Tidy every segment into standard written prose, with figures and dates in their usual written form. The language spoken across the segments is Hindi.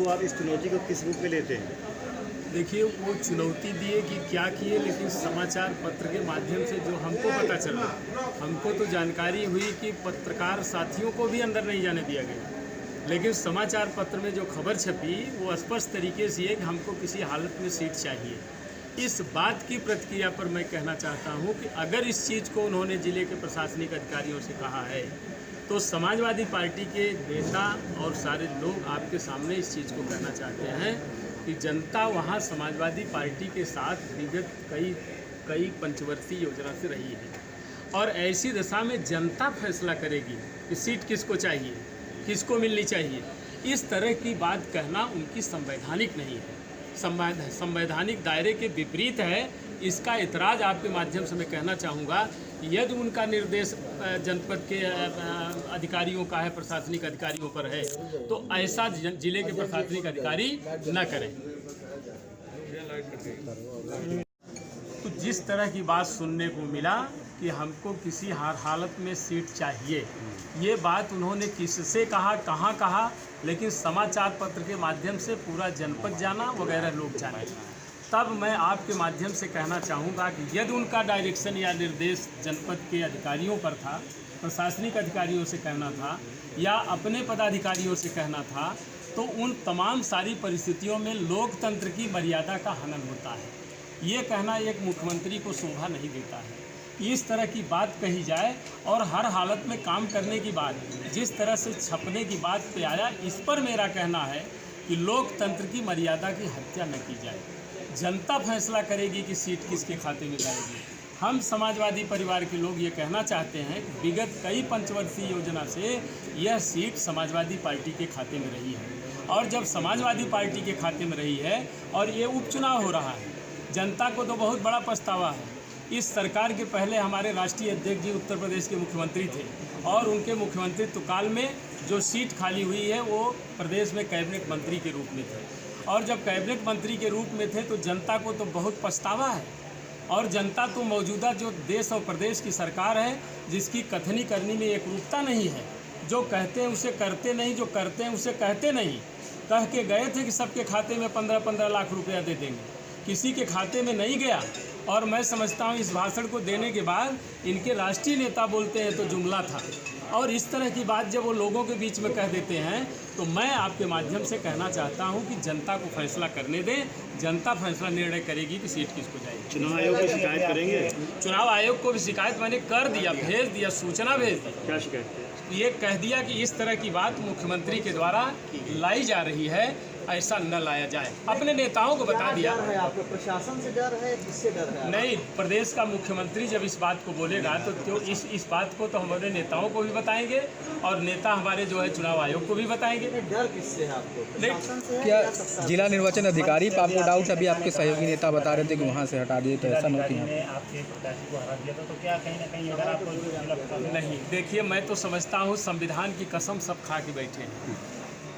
आप इस चुनौती को किस रूप में लेते हैं? देखिए, वो चुनौती दिए कि क्या किए, लेकिन समाचार पत्र के माध्यम से जो हमको पता चला, हमको तो जानकारी हुई कि पत्रकार साथियों को भी अंदर नहीं जाने दिया गया, लेकिन समाचार पत्र में जो खबर छपी वो स्पष्ट तरीके से है कि हमको किसी हालत में सीट चाहिए। इस बात की प्रतिक्रिया पर मैं कहना चाहता हूं कि अगर इस चीज़ को उन्होंने ज़िले के प्रशासनिक अधिकारियों से कहा है तो समाजवादी पार्टी के नेता और सारे लोग आपके सामने इस चीज़ को कहना चाहते हैं कि जनता वहाँ समाजवादी पार्टी के साथ विगत कई पंचवर्षीय योजना से रही है और ऐसी दशा में जनता फैसला करेगी कि सीट किसको चाहिए, किसको मिलनी चाहिए। इस तरह की बात कहना उनकी संवैधानिक नहीं है, संवैधानिक दायरे के विपरीत है। इसका इतराज़ आपके माध्यम से मैं कहना चाहूँगा, यदि उनका निर्देश जनपद के अधिकारियों का है, प्रशासनिक अधिकारियों पर है, तो ऐसा जिले के प्रशासनिक अधिकारी न करें। तो जिस तरह की बात सुनने को मिला कि हमको किसी हालत में सीट चाहिए, ये बात उन्होंने किससे कहा, कहाँ कहा, लेकिन समाचार पत्र के माध्यम से पूरा जनपद जाना, वगैरह लोग जाने। तब मैं आपके माध्यम से कहना चाहूँगा कि यदि उनका डायरेक्शन या निर्देश जनपद के अधिकारियों पर था, प्रशासनिक अधिकारियों से कहना था या अपने पदाधिकारियों से कहना था, तो उन तमाम सारी परिस्थितियों में लोकतंत्र की मर्यादा का हनन होता है। ये कहना एक मुख्यमंत्री को शोभा नहीं देता है। इस तरह की बात कही जाए और हर हालत में काम करने की बात, जिस तरह से छपने की बात पे आया, इस पर मेरा कहना है कि लोकतंत्र की मर्यादा की हत्या न की जाए। जनता फैसला करेगी कि सीट किसके खाते में जाएगी। हम समाजवादी परिवार के लोग ये कहना चाहते हैं कि विगत कई पंचवर्षीय योजना से यह सीट समाजवादी पार्टी के खाते में रही है और जब समाजवादी पार्टी के खाते में रही है और ये उपचुनाव हो रहा है, जनता को तो बहुत बड़ा पछतावा है। इस सरकार के पहले हमारे राष्ट्रीय अध्यक्ष जी उत्तर प्रदेश के मुख्यमंत्री थे और उनके मुख्यमंत्रित्व काल में जो सीट खाली हुई है वो प्रदेश में कैबिनेट मंत्री के रूप में थे और जब कैबिनेट मंत्री के रूप में थे तो जनता को तो बहुत पछतावा है और जनता तो मौजूदा जो देश और प्रदेश की सरकार है जिसकी कथनी करनी में एकरूपता नहीं है, जो कहते हैं उसे करते नहीं, जो करते हैं उसे कहते नहीं। कह के गए थे कि सबके खाते में 15-15 लाख रुपया दे देंगे, किसी के खाते में नहीं गया। और मैं समझता हूँ इस भाषण को देने के बाद इनके राष्ट्रीय नेता बोलते हैं तो जुमला था, और इस तरह की बात जब वो लोगों के बीच में कह देते हैं तो मैं आपके माध्यम से कहना चाहता हूं कि जनता को फैसला करने दें। जनता फैसला निर्णय करेगी कि सीट किसको जाएगी। चुनाव आयोग को शिकायत करेंगे? चुनाव आयोग को भी शिकायत मैंने कर दिया, भेज दिया, सूचना भेज दी। क्या शिकायत? ये कह दिया कि इस तरह की बात मुख्यमंत्री के द्वारा लाई जा रही है, ऐसा न लाया जाए। अपने नेताओं को बता दिया। डर है आपको, प्रशासन से डर है, किससे डर है? नहीं, प्रदेश का मुख्यमंत्री जब इस बात को बोलेगा तो इस बात को तो हमारे नेताओं को भी बताएंगे और नेता हमारे जो है चुनाव आयोग को भी बताएंगे। डर किससे है आपको, प्रशासन से? क्या जिला निर्वाचन अधिकारी पर आपको डाउट? अभी आपके सहयोगी नेता बता रहे थे कि वहाँ से हटा दिए, तो ऐसा नहीं कि आपके प्रत्याशी को हरा दिया तो क्या कहीं ना कहीं अगर आपको नहीं? देखिए, मैं तो समझता हूँ संविधान की कसम सब खा के बैठे हैं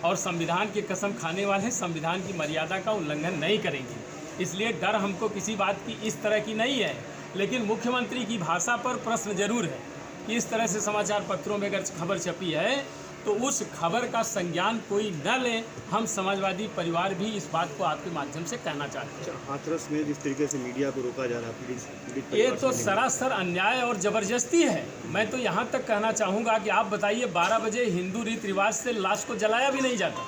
और संविधान की कसम खाने वाले संविधान की मर्यादा का उल्लंघन नहीं करेंगे, इसलिए डर हमको किसी बात की इस तरह की नहीं है। लेकिन मुख्यमंत्री की भाषा पर प्रश्न जरूर है कि इस तरह से समाचार पत्रों में अगर खबर छपी है तो उस खबर का संज्ञान कोई न ले। हम समाजवादी परिवार भी इस बात को आपके माध्यम से कहना चाहते हैं। हाथरस में जिस तरीके से मीडिया को रोका जा रहा है, ये तो सरासर अन्याय और ज़बरदस्ती है। मैं तो यहाँ तक कहना चाहूँगा कि आप बताइए, 12 बजे हिंदू रीति रिवाज से लाश को जलाया भी नहीं जाता,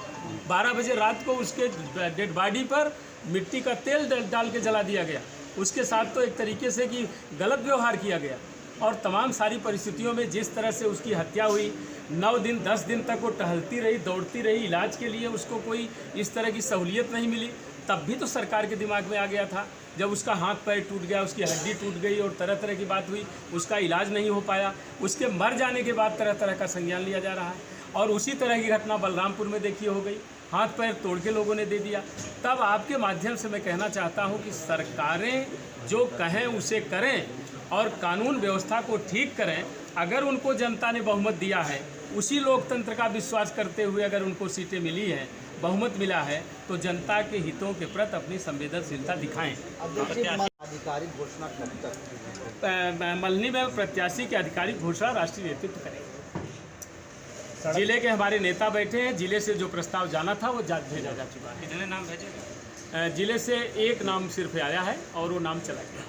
12 बजे रात को उसके डेड बॉडी पर मिट्टी का तेल डाल के जला दिया गया। उसके साथ तो एक तरीके से कि गलत व्यवहार किया गया और तमाम सारी परिस्थितियों में जिस तरह से उसकी हत्या हुई, 9 दिन 10 दिन तक वो टहलती रही, दौड़ती रही, इलाज के लिए उसको कोई इस तरह की सहूलियत नहीं मिली। तब भी तो सरकार के दिमाग में आ गया था, जब उसका हाथ पैर टूट गया, उसकी हड्डी टूट गई और तरह तरह की बात हुई, उसका इलाज नहीं हो पाया, उसके मर जाने के बाद तरह तरह का संज्ञान लिया जा रहा है। और उसी तरह की घटना बलरामपुर में देखिए हो गई, हाथ पैर तोड़ के लोगों ने दे दिया। तब आपके माध्यम से मैं कहना चाहता हूँ कि सरकारें जो कहें उसे करें और कानून व्यवस्था को ठीक करें। अगर उनको जनता ने बहुमत दिया है, उसी लोकतंत्र का विश्वास करते हुए अगर उनको सीटें मिली हैं, बहुमत मिला है, तो जनता के हितों के प्रति अपनी संवेदनशीलता दिखाएं। आधिकारिक घोषणा कब तक? मल्हनी में प्रत्याशी के आधिकारिक घोषणा राष्ट्रीय नेतृत्व करेंगे। जिले के हमारे नेता बैठे हैं। जिले से जो प्रस्ताव जाना था वो भेजा जा चुका है। कितने नाम भेजे? जिले से एक नाम सिर्फ आया है और वो नाम चला गया।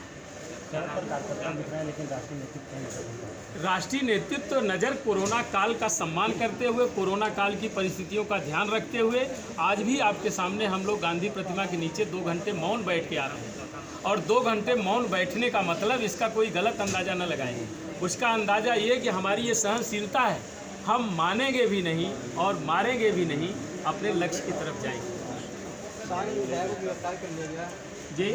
सड़क पर कार्यकर्ता दिख रहे हैं, लेकिन राष्ट्रीय नेतृत्व नहीं दिख रहा है। राष्ट्रीय नेतृत्व नज़र कोरोना काल का सम्मान करते हुए, कोरोना काल की परिस्थितियों का ध्यान रखते हुए आज भी आपके सामने हम लोग गांधी प्रतिमा के नीचे 2 घंटे मौन बैठ के आ रहे हैं। और 2 घंटे मौन बैठने का मतलब इसका कोई गलत अंदाज़ा न लगाएं। उसका अंदाज़ा ये कि हमारी ये सहनशीलता है। हम मानेंगे भी नहीं और मारेंगे भी नहीं, अपने लक्ष्य की तरफ जाएंगे। जी,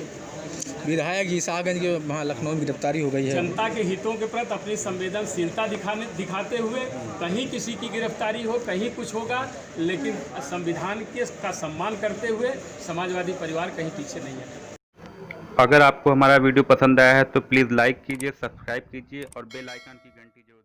विधायक ईसागंज के वहाँ लखनऊ में गिरफ्तारी हो गई है। जनता के हितों के प्रति अपनी संवेदनशीलता दिखाते हुए कहीं किसी की गिरफ्तारी हो, कहीं कुछ होगा, लेकिन संविधान का सम्मान करते हुए समाजवादी परिवार कहीं पीछे नहीं है। अगर आपको हमारा वीडियो पसंद आया है तो प्लीज़ लाइक कीजिए, सब्सक्राइब कीजिए और बेल आइकन की घंटी जो